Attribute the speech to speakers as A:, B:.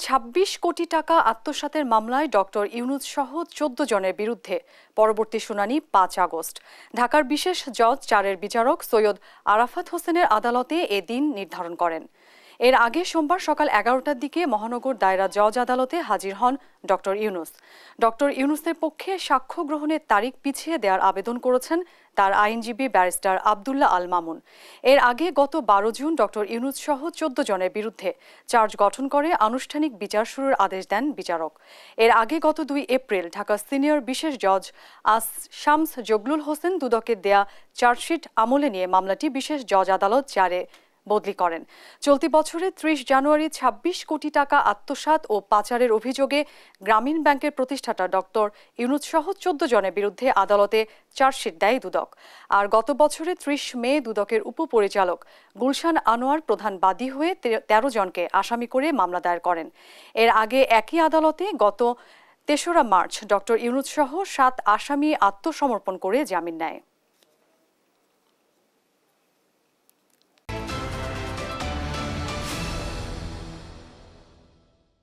A: ২৬ কোটি টাকা আত্মসাতের মামলায় ডক্টর ইউনূস সহ ১৪ জনের বিরুদ্ধে পরবর্তী শুনানি ৫ আগস্ট। ঢাকার বিশেষ জজ ৪-এর বিচারক সৈয়দ আরাফাত হোসেনের আদালতে এ দিন নির্ধারণ করেন। এর আগে সোমবার সকাল ১১টার দিকে মহানগর দায়রা জজ আদালতে হাজির হন ডক্টর ইউনূস। ডক্টর ইউনূসের পক্ষে সাক্ষ্য গ্রহণের তারিখ পিছিয়ে দেওয়ার আবেদন করেছেন তার আইনজীবী ব্যারিস্টার আব্দুল্লাহ আল মামুন। এর আগে গত ১২ জুন ডক্টর ইউনূস সহ ১৪ জনের বিরুদ্ধে চার্জ গঠন করে আনুষ্ঠানিক বিচার শুরুর আদেশ দেন বিচারক। এর আগে গত ২ এপ্রিল ঢাকা সিনিয়র বিশেষ জজ শামস জগলুল হোসেন দুদকের দেয়া চার্জশিট আমলে নিয়ে মামলাটি বিশেষ জজ আদালত ৪-এ বদলি করেন। চলতি বছরের ৩০ জানুয়ারি ২৬ কোটি টাকা আত্মসাৎ ও পাচারের অভিযোগে গ্রামীণ ব্যাংকের প্রতিষ্ঠাতা ডক্টর ইউনূস সহ ১৪ জনের বিরুদ্ধে আদালতে চার্জশিট দেয় দুদক। আর গত বছরের ৩০ মে দুদকের উপপরিচালক গুলশান আনোয়ার প্রধান বাদী হয়ে ১৩ জনকে আসামি করে মামলা দায়ের করেন। এর আগে একই আদালতে গত ৩রা মার্চ ডক্টর ইউনূস সহ ৭ আসামি আত্মসমর্পণ করে জামিন নেয়।